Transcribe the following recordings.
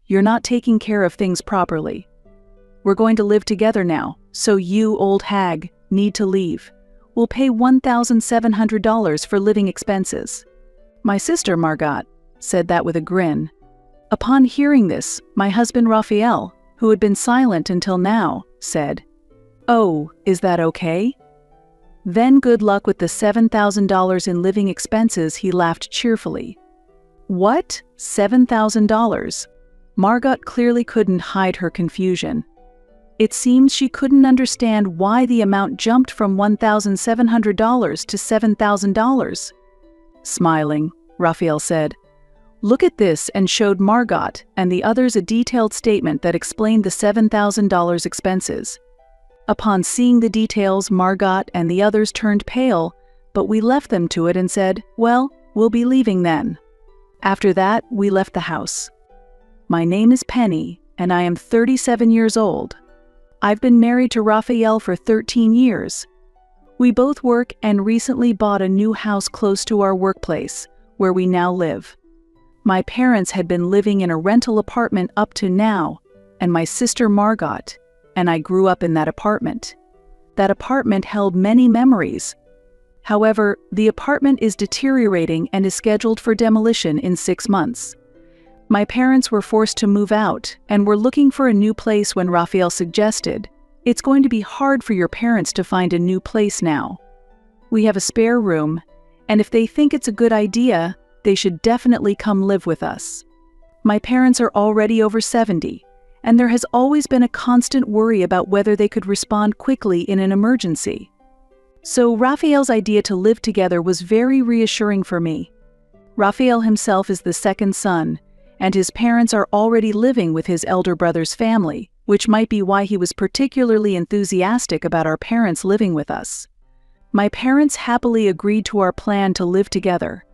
You're not taking care of things properly. We're going to live together now, so you, old hag, need to leave. We'll pay $1,700 for living expenses." My sister Margot said that with a grin. Upon hearing this, my husband Raphael, who had been silent until now, said, "Oh, is that okay?" Then good luck with the $7,000 in living expenses, he laughed cheerfully. What? $7,000? Margot clearly couldn't hide her confusion. It seemed she couldn't understand why the amount jumped from $1,700 to $7,000. Smiling, Raphael said, "Look at this," and showed Margot and the others a detailed statement that explained the $7,000 expenses. Upon seeing the details, Margot and the others turned pale, but we left them to it and said, "Well, we'll be leaving then." After that, we left the house. My name is Penny, and I am 37 years old. I've been married to Raphael for 13 years. We both work and recently bought a new house close to our workplace, where we now live. My parents had been living in a rental apartment up to now, and my sister Margot and I grew up in that apartment. That apartment held many memories. However, the apartment is deteriorating and is scheduled for demolition in 6 months. My parents were forced to move out and were looking for a new place when Raphael suggested, "It's going to be hard for your parents to find a new place now. We have a spare room, and if they think it's a good idea, they should definitely come live with us." My parents are already over 70, and there has always been a constant worry about whether they could respond quickly in an emergency. So Raphael's idea to live together was very reassuring for me. Raphael himself is the second son, and his parents are already living with his elder brother's family, which might be why he was particularly enthusiastic about our parents living with us. My parents happily agreed to our plan to live together.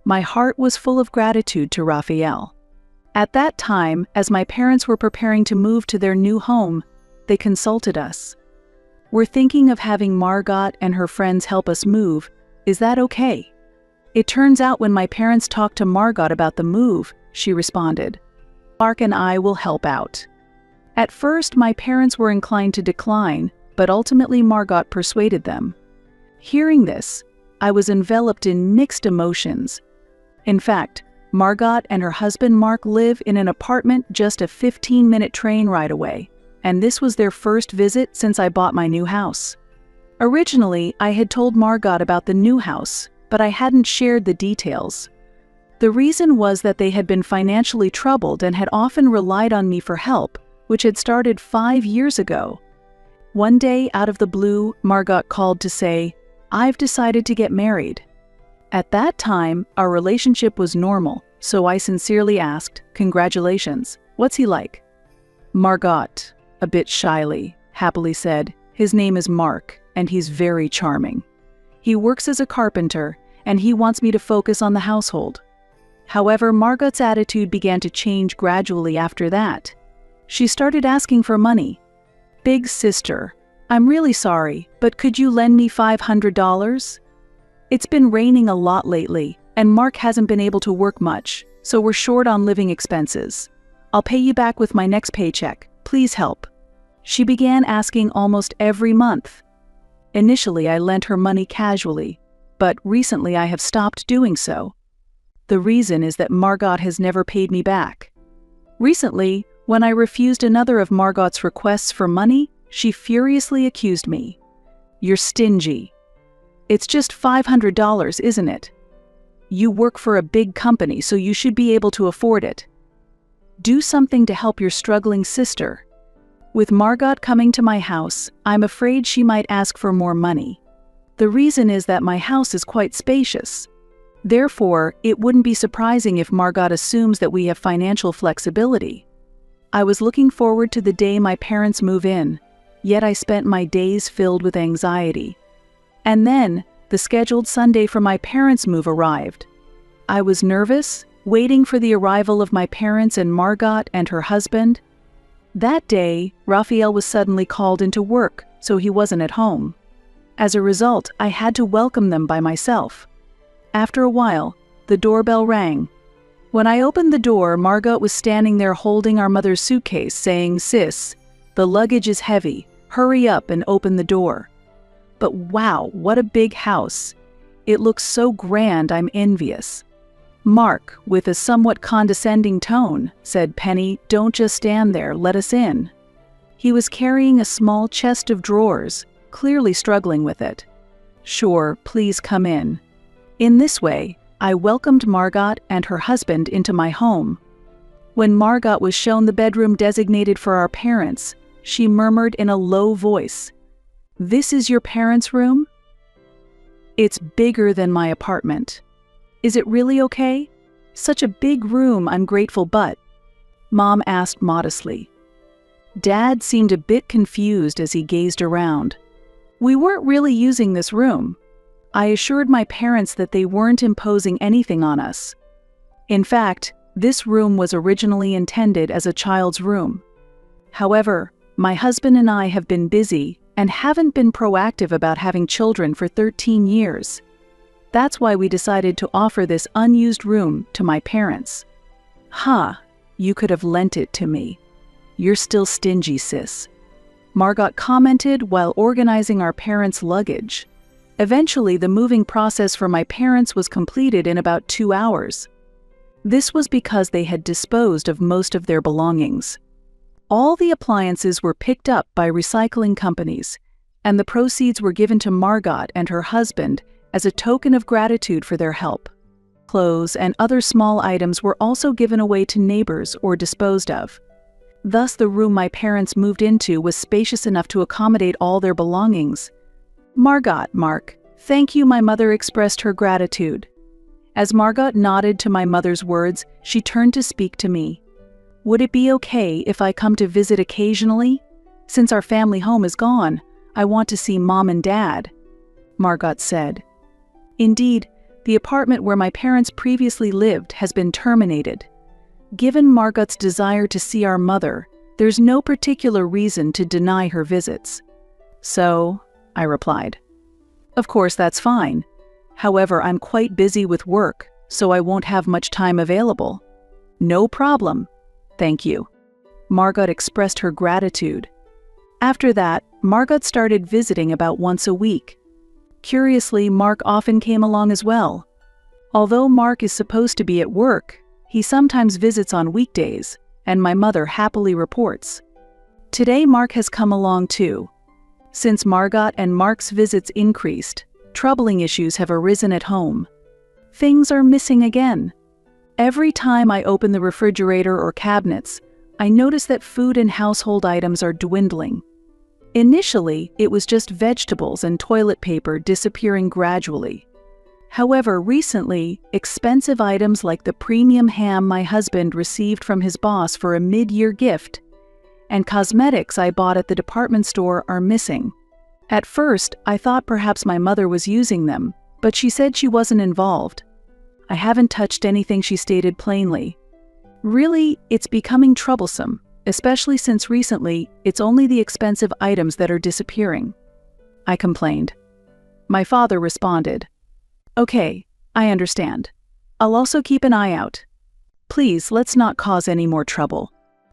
My heart was full of gratitude to Raphael. At that time, as my parents were preparing to move to their new home, they consulted us. "We're thinking of having Margot and her friends help us move. Is that okay?" It turns out when my parents talked to Margot about the move, she responded, "Mark and I will help out." At first, my parents were inclined to decline, but ultimately Margot persuaded them. Hearing this, I was enveloped in mixed emotions. In fact, Margot and her husband Mark live in an apartment just a 15-minute train ride away, and this was their first visit since I bought my new house. Originally, I had told Margot about the new house, but I hadn't shared the details. The reason was that they had been financially troubled and had often relied on me for help, which had started 5 years ago. One day, out of the blue, Margot called to say, "I've decided to get married." At that time, our relationship was normal, so I sincerely asked, "Congratulations, what's he like?" Margot, a bit shyly, happily said, "His name is Mark, and he's very charming. He works as a carpenter, and he wants me to focus on the household." However, Margot's attitude began to change gradually after that. She started asking for money. "Big sister, I'm really sorry, but could you lend me $500? It's been raining a lot lately, and Mark hasn't been able to work much, so we're short on living expenses. I'll pay you back with my next paycheck. Please help." She began asking almost every month. Initially, I lent her money casually, but recently I have stopped doing so. The reason is that Margot has never paid me back. Recently, when I refused another of Margot's requests for money, she furiously accused me. "You're stingy. It's just $500, isn't it? You work for a big company, so you should be able to afford it. Do something to help your struggling sister." With Margot coming to my house, I'm afraid she might ask for more money. The reason is that my house is quite spacious. Therefore, it wouldn't be surprising if Margot assumes that we have financial flexibility. I was looking forward to the day my parents move in, yet I spent my days filled with anxiety. And then, the scheduled Sunday for my parents' move arrived. I was nervous, waiting for the arrival of my parents and Margot and her husband. That day, Raphael was suddenly called into work, so he wasn't at home. As a result, I had to welcome them by myself. After a while, the doorbell rang. When I opened the door, Margot was standing there holding our mother's suitcase, saying, "Sis, the luggage is heavy. Hurry up and open the door." But wow, what a big house. It looks so grand, I'm envious. "Mark," with a somewhat condescending tone, said Penny, "don't just stand there, let us in." He was carrying a small chest of drawers, clearly struggling with it. "Sure, please come in." In this way, I welcomed Margot and her husband into my home. When Margot was shown the bedroom designated for our parents, she murmured in a low voice, "This is your parents' room?" "It's bigger than my apartment." "Is it really okay?" "Such a big room, I'm grateful, but..." Mom asked modestly. Dad seemed a bit confused as he gazed around. "We weren't really using this room." I assured my parents that they weren't imposing anything on us. In fact, this room was originally intended as a child's room. However, my husband and I have been busy and haven't been proactive about having children for 13 years. That's why we decided to offer this unused room to my parents. You could have lent it to me. You're still stingy, sis," Margot commented while organizing our parents' luggage. Eventually, the moving process for my parents was completed in about 2 hours. This was because they had disposed of most of their belongings. All the appliances were picked up by recycling companies, and the proceeds were given to Margot and her husband as a token of gratitude for their help. Clothes and other small items were also given away to neighbors or disposed of. Thus, the room my parents moved into was spacious enough to accommodate all their belongings. "Margot, Mark, thank you," my mother expressed her gratitude. As Margot nodded to my mother's words, she turned to speak to me. "Would it be okay if I come to visit occasionally? Since our family home is gone, I want to see Mom and Dad," Margot said. Indeed, the apartment where my parents previously lived has been terminated. Given Margot's desire to see our mother, there's no particular reason to deny her visits. "So," I replied. "Of course, that's fine. However, I'm quite busy with work, so I won't have much time available." "No problem. Thank you." Margot expressed her gratitude. After that, Margot started visiting about once a week. Curiously, Mark often came along as well. Although Mark is supposed to be at work, he sometimes visits on weekdays, and my mother happily reports. Today, Mark has come along too. Since Margot and Mark's visits increased, troubling issues have arisen at home. Things are missing again. Every time I open the refrigerator or cabinets, I notice that food and household items are dwindling. Initially, it was just vegetables and toilet paper disappearing gradually. However, recently, expensive items like the premium ham my husband received from his boss for a mid-year gift and cosmetics I bought at the department store are missing. At first, I thought perhaps my mother was using them, but she said she wasn't involved. I haven't touched anything, she stated plainly. Really, it's becoming troublesome, especially since recently, it's only the expensive items that are disappearing, I complained. My father responded, "Okay, I understand. I'll also keep an eye out. Please, let's not cause any more trouble,"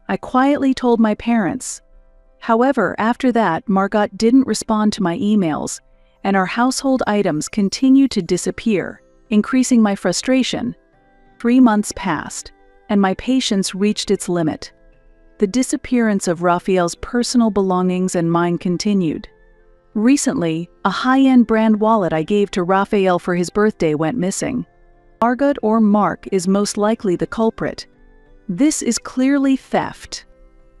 I quietly told my parents. However, after that, Margot didn't respond to my emails, and our household items continued to disappear, increasing my frustration. 3 months passed, and my patience reached its limit. The disappearance of Raphael's personal belongings and mine continued. Recently, a high-end brand wallet I gave to Raphael for his birthday went missing. Margot or Mark is most likely the culprit. This is clearly theft.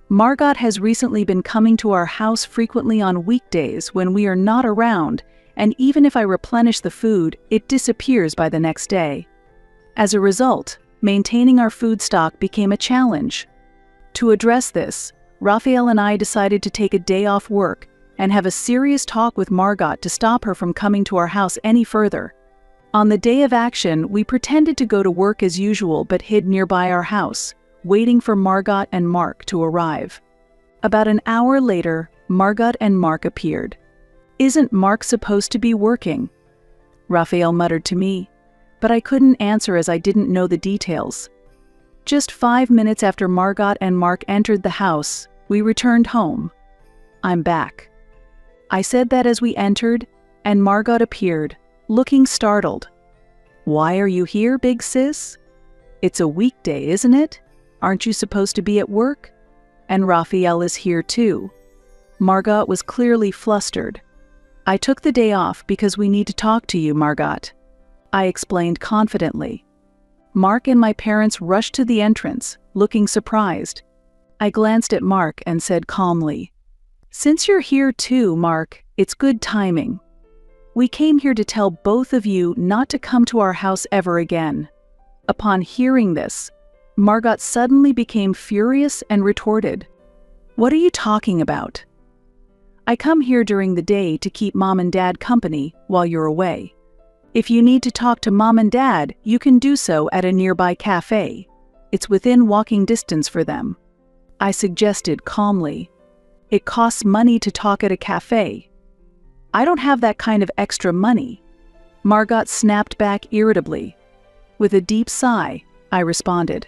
Margot has recently been coming to our house frequently on weekdays when we are not around, and even if I replenish the food, it disappears by the next day. As a result, maintaining our food stock became a challenge. To address this, Raphael and I decided to take a day off work and have a serious talk with Margot to stop her from coming to our house any further. On the day of action, we pretended to go to work as usual but hid nearby our house, waiting for Margot and Mark to arrive. About an hour later, Margot and Mark appeared. "Isn't Mark supposed to be working?" Raphael muttered to me, but I couldn't answer as I didn't know the details. Just 5 minutes after Margot and Mark entered the house, we returned home. I'm back. I said that as we entered, and Margot appeared, looking startled. Why are you here, big sis? It's a weekday, isn't it? Aren't you supposed to be at work? And Raphael is here too. Margot was clearly flustered. I took the day off because we need to talk to you, Margot, I explained confidently. Mark and my parents rushed to the entrance, looking surprised. I glanced at Mark and said calmly, Since you're here too, Mark, it's good timing. We came here to tell both of you not to come to our house ever again. Upon hearing this, Margot suddenly became furious and retorted, What are you talking about? I come here during the day to keep Mom and Dad company while you're away. If you need to talk to Mom and Dad, you can do so at a nearby cafe. It's within walking distance for them. I suggested calmly. It costs money to talk at a cafe. I don't have that kind of extra money. Margot snapped back irritably. With a deep sigh, I responded.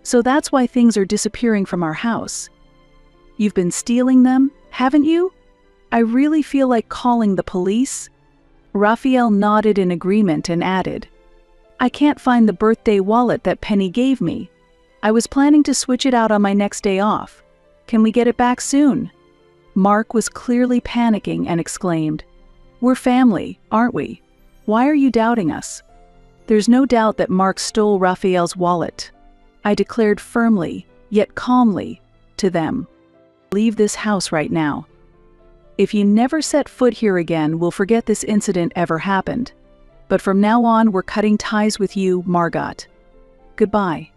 So that's why things are disappearing from our house. You've been stealing them, haven't you? I really feel like calling the police. Raphael nodded in agreement and added, I can't find the birthday wallet that Penny gave me. I was planning to switch it out on my next day off. Can we get it back soon? Mark was clearly panicking and exclaimed, We're family, aren't we? Why are you doubting us? There's no doubt that Mark stole Raphael's wallet. I declared firmly, yet calmly, to them. Leave this house right now. If you never set foot here again, we'll forget this incident ever happened. But from now on, we're cutting ties with you, Margot. Goodbye.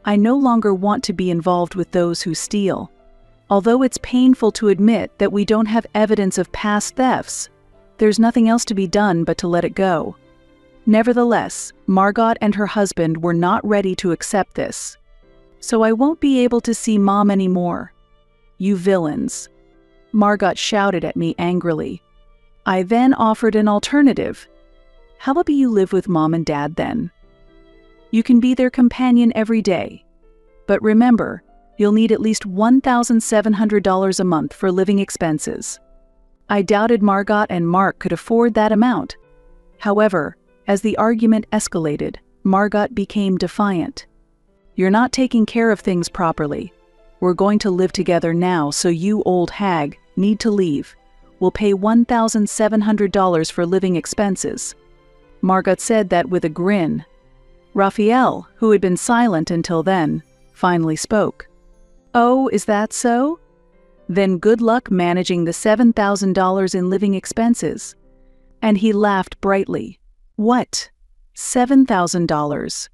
I no longer want to be involved with those who steal. Although it's painful to admit that we don't have evidence of past thefts, there's nothing else to be done but to let it go. Nevertheless, Margot and her husband were not ready to accept this. So I won't be able to see Mom anymore. You villains. Margot shouted at me angrily. I then offered an alternative. How about you live with Mom and Dad then? You can be their companion every day. But remember, you'll need at least $1,700 a month for living expenses. I doubted Margot and Mark could afford that amount. However, as the argument escalated, Margot became defiant. You're not taking care of things properly. We're going to live together now, so you, old hag, need to leave. We'll pay $1,700 for living expenses. Margot said that with a grin. Raphael, who had been silent until then, finally spoke. Oh, is that so? Then good luck managing the $7,000 in living expenses. And he laughed brightly. What? $7,000?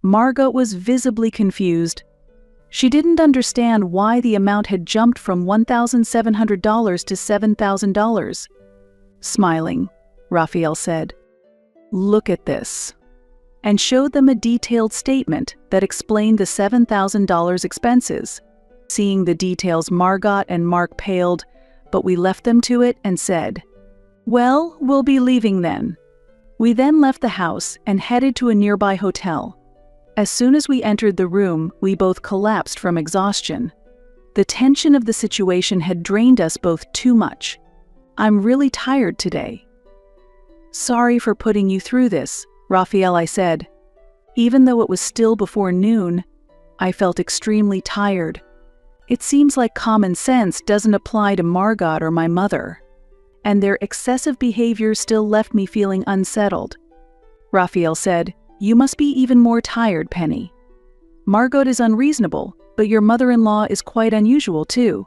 Margot was visibly confused. She didn't understand why the amount had jumped from $1,700 to $7,000. Smiling, Raphael said, Look at this, and showed them a detailed statement that explained the $7,000 expenses. Seeing the details, Margot and Mark paled, but we left them to it and said, Well, we'll be leaving then. We then left the house and headed to a nearby hotel. As soon as we entered the room, we both collapsed from exhaustion. The tension of the situation had drained us both too much. I'm really tired today. Sorry for putting you through this, Raphael, I said. Even though it was still before noon, I felt extremely tired. It seems like common sense doesn't apply to Margot or my mother, and their excessive behavior still left me feeling unsettled. Raphael said, You must be even more tired, Penny. Margot is unreasonable, but your mother-in-law is quite unusual too.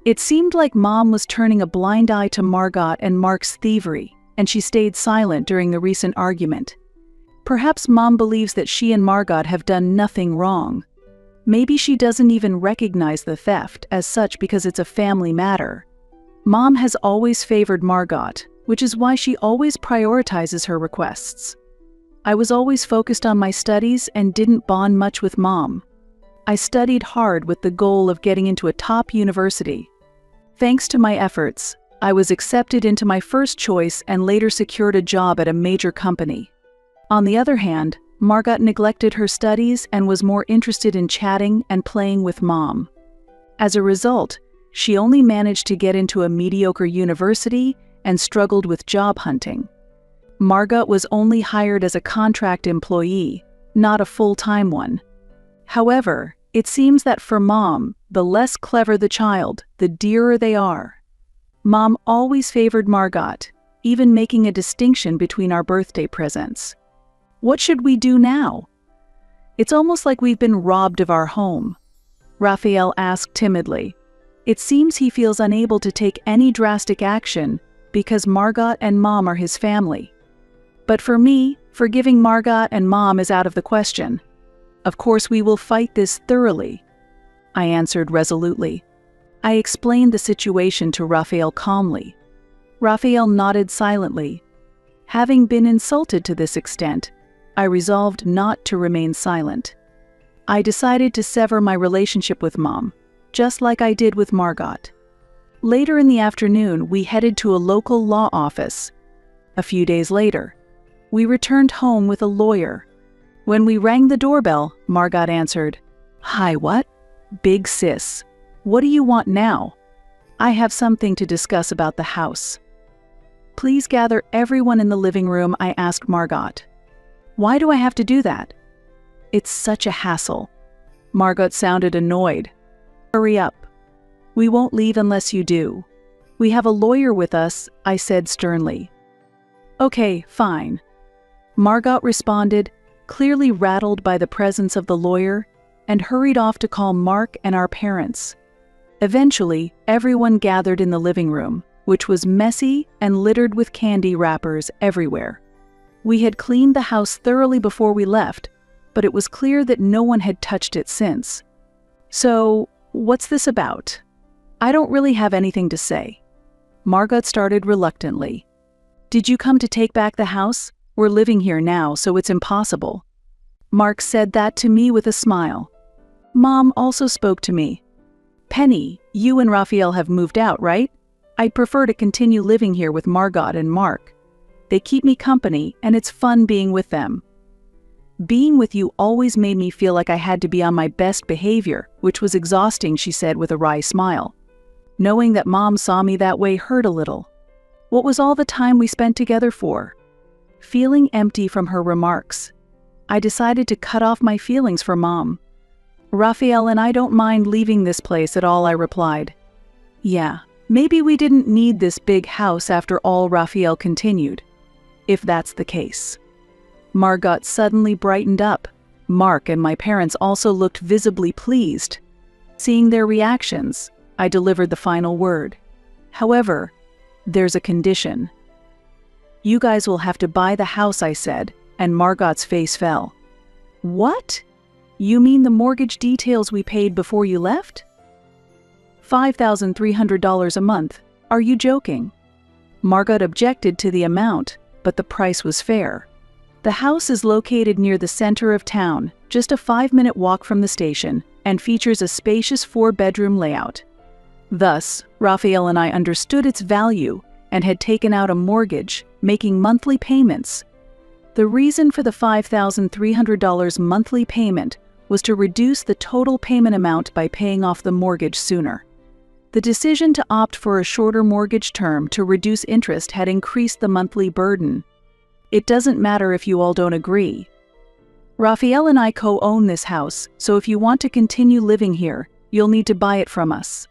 It seemed like Mom was turning a blind eye to Margot and Mark's thievery, and she stayed silent during the recent argument. Perhaps Mom believes that she and Margot have done nothing wrong. Maybe she doesn't even recognize the theft as such because it's a family matter. Mom has always favored Margot, which is why she always prioritizes her requests. I was always focused on my studies and didn't bond much with Mom. I studied hard with the goal of getting into a top university. Thanks to my efforts, I was accepted into my first choice and later secured a job at a major company. On the other hand, Margot neglected her studies and was more interested in chatting and playing with Mom. As a result, she only managed to get into a mediocre university and struggled with job hunting. Margot was only hired as a contract employee, not a full-time one. However, it seems that for Mom, the less clever the child, the dearer they are. Mom always favored Margot, even making a distinction between our birthday presents. What should we do now? It's almost like we've been robbed of our home. Raphael asked timidly. It seems he feels unable to take any drastic action because Margot and Mom are his family. But for me, forgiving Margot and Mom is out of the question. Of course, we will fight this thoroughly, I answered resolutely. I explained the situation to Raphael calmly. Raphael nodded silently. Having been insulted to this extent, I resolved not to remain silent. I decided to sever my relationship with Mom, just like I did with Margot. Later in the afternoon, we headed to a local law office. A few days later, we returned home with a lawyer. When we rang the doorbell, Margot answered, "Hi, what? Big sis. What do you want now?" "I have something to discuss about the house." "Please gather everyone in the living room," I asked Margot. "Why do I have to do that?" "It's such a hassle." Margot sounded annoyed. "Hurry up. We won't leave unless you do." "We have a lawyer with us," I said sternly. "Okay, fine." Margot responded, clearly rattled by the presence of the lawyer, and hurried off to call Mark and our parents. Eventually, everyone gathered in the living room, which was messy and littered with candy wrappers everywhere. We had cleaned the house thoroughly before we left, but it was clear that no one had touched it since. "So, what's this about?" "I don't really have anything to say." Margot started reluctantly. "Did you come to take back the house? We're living here now, so it's impossible." Mark said that to me with a smile. Mom also spoke to me. "Penny, you and Raphael have moved out, right? I'd prefer to continue living here with Margot and Mark. They keep me company, and it's fun being with them." "Being with you always made me feel like I had to be on my best behavior, which was exhausting," she said with a wry smile. Knowing that Mom saw me that way hurt a little. What was all the time we spent together for? Feeling empty from her remarks, I decided to cut off my feelings for Mom. "Raphael and I don't mind leaving this place at all," I replied. "Yeah, maybe we didn't need this big house after all," Raphael continued. "If that's the case." Margot suddenly brightened up. Mark and my parents also looked visibly pleased. Seeing their reactions, I delivered the final word. "However, there's a condition." "You guys will have to buy the house," I said, and Margot's face fell. "What? You mean the mortgage details we paid before you left?" $5,300 a month. Are you joking?" Margot objected to the amount, but the price was fair. The house is located near the center of town, just a 5-minute walk from the station, and features a spacious 4-bedroom layout. Thus, Raphael and I understood its value and had taken out a mortgage, making monthly payments. The reason for the $5,300 monthly payment was to reduce the total payment amount by paying off the mortgage sooner. The decision to opt for a shorter mortgage term to reduce interest had increased the monthly burden. It doesn't matter if you all don't agree. Raphael and I co-own this house, so if you want to continue living here, you'll need to buy it from us.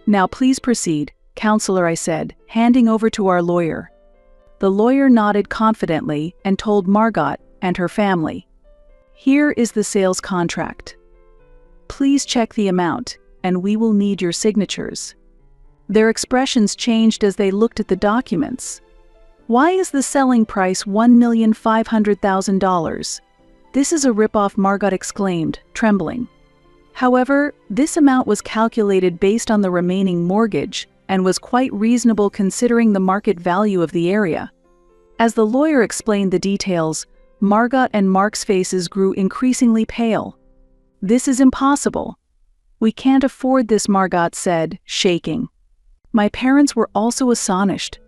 Now please proceed, counselor, I said, handing over to our lawyer. The lawyer nodded confidently and told Margot and her family, "Here is the sales contract. Please check the amount, and we will need your signatures." Their expressions changed as they looked at the documents. "Why is the selling price $1,500,000? This is a ripoff," Margot exclaimed, trembling. However, this amount was calculated based on the remaining mortgage and was quite reasonable considering the market value of the area. As the lawyer explained the details, Margot and Mark's faces grew increasingly pale. "This is impossible. We can't afford this," Margot said, shaking. My parents were also astonished.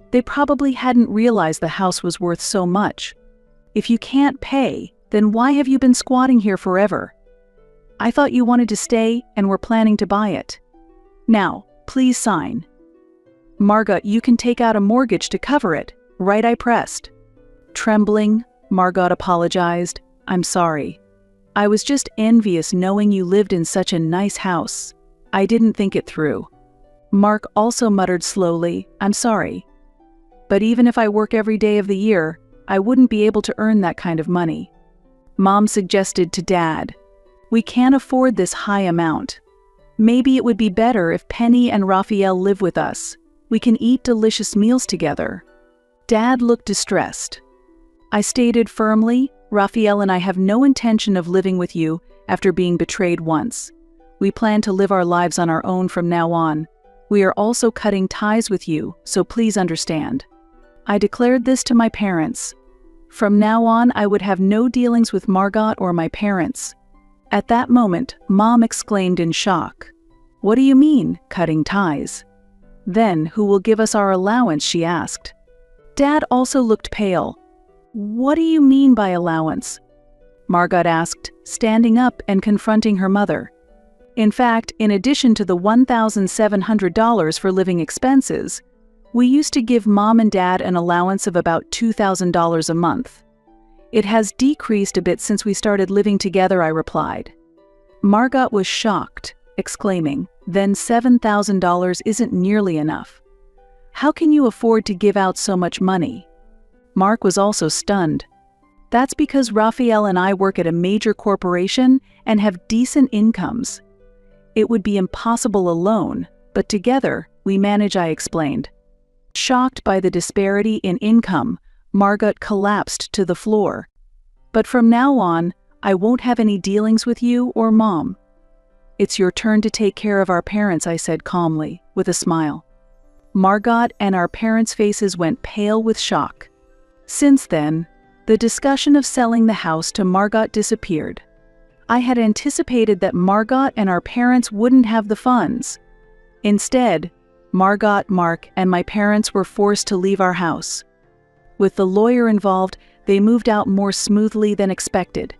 They probably hadn't realized the house was worth so much. If you can't pay, then why have you been squatting here forever? I thought you wanted to stay and were planning to buy it. Now, please sign. Margot, you can take out a mortgage to cover it, right? I pressed. Trembling, Margot apologized. I'm sorry. I was just envious knowing you lived in such a nice house. I didn't think it through. Mark also muttered slowly, I'm sorry. But even if I work every day of the year, I wouldn't be able to earn that kind of money. Mom suggested to Dad, we can't afford this high amount. Maybe it would be better if Penny and Raphael live with us. We can eat delicious meals together. Dad looked distressed. I stated firmly, Raphael and I have no intention of living with you after being betrayed once. We plan to live our lives on our own from now on. We are also cutting ties with you, so please understand. I declared this to my parents. From now on, I would have no dealings with Margot or my parents. At that moment, Mom exclaimed in shock. What do you mean, cutting ties? Then, who will give us our allowance, she asked. Dad also looked pale. What do you mean by allowance? Margot asked, standing up and confronting her mother. In fact, in addition to the $1,700 for living expenses, we used to give Mom and Dad an allowance of about $2,000 a month. It has decreased a bit since we started living together, I replied. Margot was shocked, exclaiming, then $7,000 isn't nearly enough. How can you afford to give out so much money? Mark was also stunned. That's because Raphael and I work at a major corporation and have decent incomes. It would be impossible alone, but together we manage, I explained. Shocked by the disparity in income, Margot collapsed to the floor. But from now on, I won't have any dealings with you or Mom. It's your turn to take care of our parents, I said calmly, with a smile. Margot and our parents' faces went pale with shock. Since then, the discussion of selling the house to Margot disappeared. I had anticipated that Margot and our parents wouldn't have the funds. Instead, Margot, Mark, and my parents were forced to leave our house. With the lawyer involved, they moved out more smoothly than expected.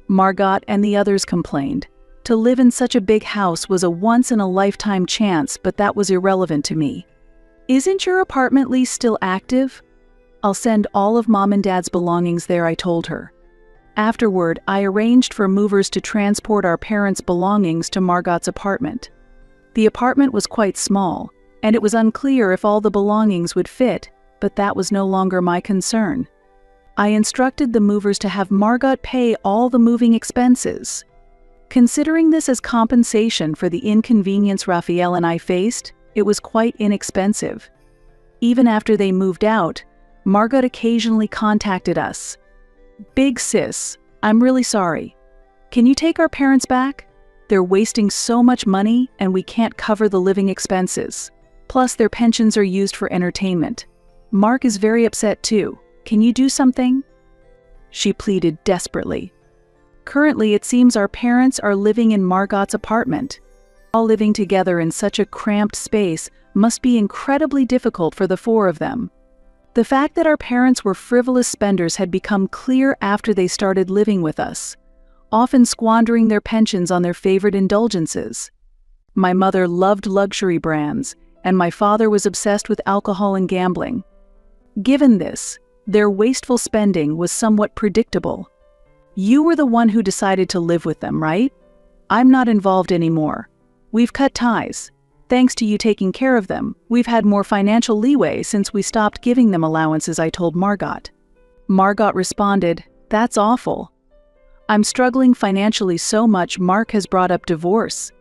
Margot and the others complained. To live in such a big house was a once-in-a-lifetime chance, but that was irrelevant to me. Isn't your apartment lease still active? I'll send all of Mom and Dad's belongings there, I told her. Afterward, I arranged for movers to transport our parents' belongings to Margot's apartment. The apartment was quite small, and it was unclear if all the belongings would fit, but that was no longer my concern. I instructed the movers to have Margot pay all the moving expenses. Considering this as compensation for the inconvenience Raphael and I faced, it was quite inexpensive. Even after they moved out, Margot occasionally contacted us. Big sis, I'm really sorry. Can you take our parents back? They're wasting so much money and we can't cover the living expenses. Plus their pensions are used for entertainment. Mark is very upset too. Can you do something? She pleaded desperately. Currently, it seems our parents are living in Margot's apartment. All living together in such a cramped space must be incredibly difficult for the four of them. The fact that our parents were frivolous spenders had become clear after they started living with us, often squandering their pensions on their favorite indulgences. My mother loved luxury brands, and my father was obsessed with alcohol and gambling. Given this, their wasteful spending was somewhat predictable. You were the one who decided to live with them, right? I'm not involved anymore. We've cut ties. Thanks to you taking care of them, we've had more financial leeway since we stopped giving them allowances, I told Margot. Margot responded, That's awful. I'm struggling financially so much Mark has brought up divorce.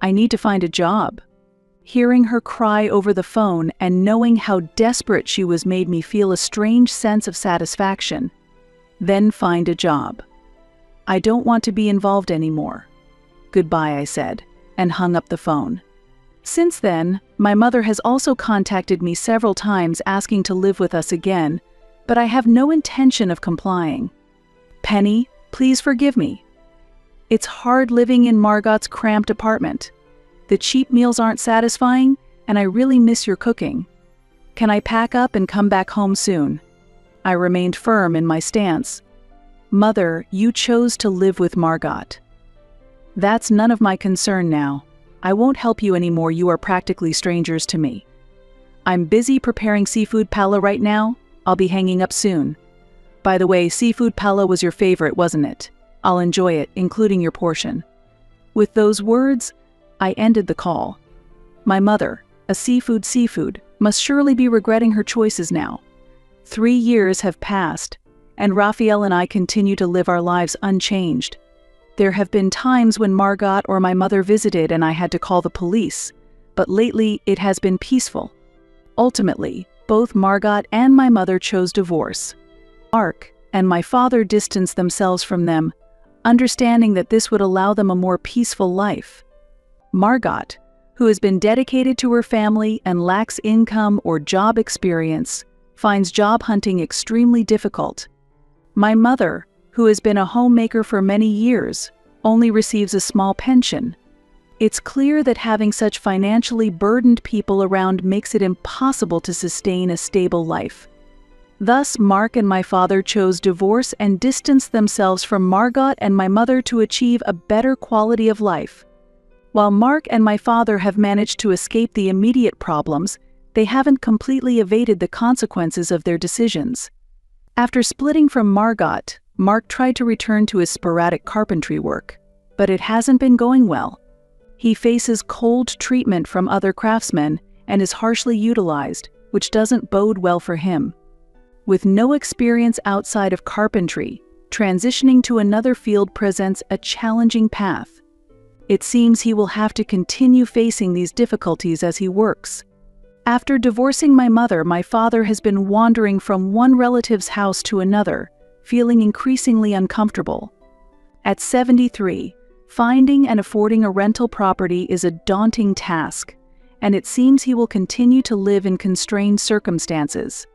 I need to find a job. Hearing her cry over the phone and knowing how desperate she was made me feel a strange sense of satisfaction. Then find a job. I don't want to be involved anymore. Goodbye, I said, and hung up the phone. Since then, my mother has also contacted me several times asking to live with us again, but I have no intention of complying. Penny, please forgive me. It's hard living in Margot's cramped apartment. The cheap meals aren't satisfying, and I really miss your cooking. Can I pack up and come back home soon? I remained firm in my stance. Mother, you chose to live with Margot. That's none of my concern now. I won't help you anymore, you are practically strangers to me. I'm busy preparing seafood paella right now. I'll be hanging up soon. By the way, seafood paella was your favorite, wasn't it? I'll enjoy it, including your portion. With those words, I ended the call. My mother, a seafood, must surely be regretting her choices now. 3 years have passed, and Raphael and I continue to live our lives unchanged. There have been times when Margot or my mother visited and I had to call the police, but lately it has been peaceful. Ultimately, both Margot and my mother chose divorce. Mark and my father distanced themselves from them, understanding that this would allow them a more peaceful life. Margot, who has been dedicated to her family and lacks income or job experience, finds job hunting extremely difficult. My mother, who has been a homemaker for many years, only receives a small pension. It's clear that having such financially burdened people around makes it impossible to sustain a stable life. Thus, Mark and my father chose divorce and distanced themselves from Margot and my mother to achieve a better quality of life. While Mark and my father have managed to escape the immediate problems, they haven't completely evaded the consequences of their decisions. After splitting from Margot, Mark tried to return to his sporadic carpentry work, but it hasn't been going well. He faces cold treatment from other craftsmen and is harshly utilized, which doesn't bode well for him. With no experience outside of carpentry, transitioning to another field presents a challenging path. It seems he will have to continue facing these difficulties as he works. After divorcing my mother, my father has been wandering from one relative's house to another, feeling increasingly uncomfortable. At 73, finding and affording a rental property is a daunting task, and it seems he will continue to live in constrained circumstances.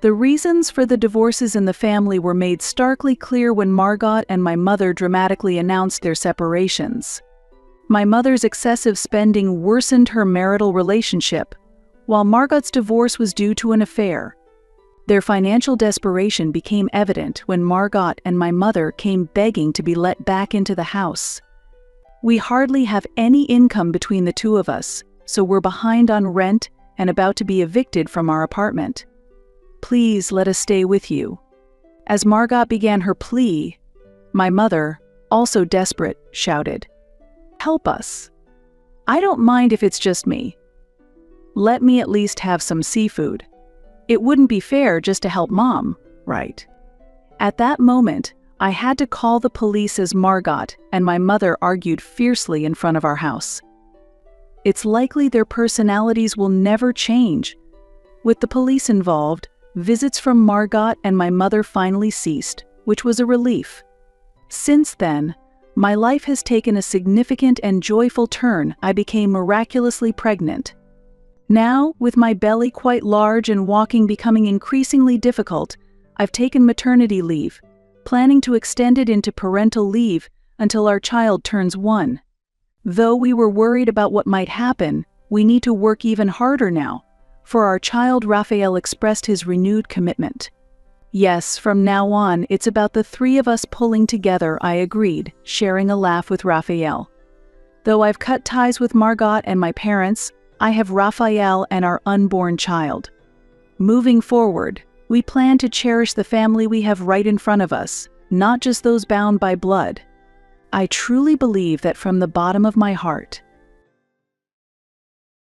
The reasons for the divorces in the family were made starkly clear when Margot and my mother dramatically announced their separations. My mother's excessive spending worsened her marital relationship, while Margot's divorce was due to an affair. Their financial desperation became evident when Margot and my mother came begging to be let back into the house. We hardly have any income between the two of us, so we're behind on rent and about to be evicted from our apartment. Please let us stay with you. As Margot began her plea, my mother, also desperate, shouted, "Help us. I don't mind if it's just me. Let me at least have some seafood. It wouldn't be fair just to help Mom, right?" At that moment, I had to call the police as Margot and my mother argued fiercely in front of our house. It's likely their personalities will never change. With the police involved, visits from Margot and my mother finally ceased, which was a relief. Since then, my life has taken a significant and joyful turn. I became miraculously pregnant. Now, with my belly quite large and walking becoming increasingly difficult, I've taken maternity leave, planning to extend it into parental leave until our child turns 1. Though we were worried about what might happen, we need to work even harder now. For our child, Raphael expressed his renewed commitment. Yes, from now on, it's about the 3 of us pulling together, I agreed, sharing a laugh with Raphael. Though I've cut ties with Margot and my parents, I have Raphael and our unborn child. Moving forward, we plan to cherish the family we have right in front of us, not just those bound by blood. I truly believe that from the bottom of my heart,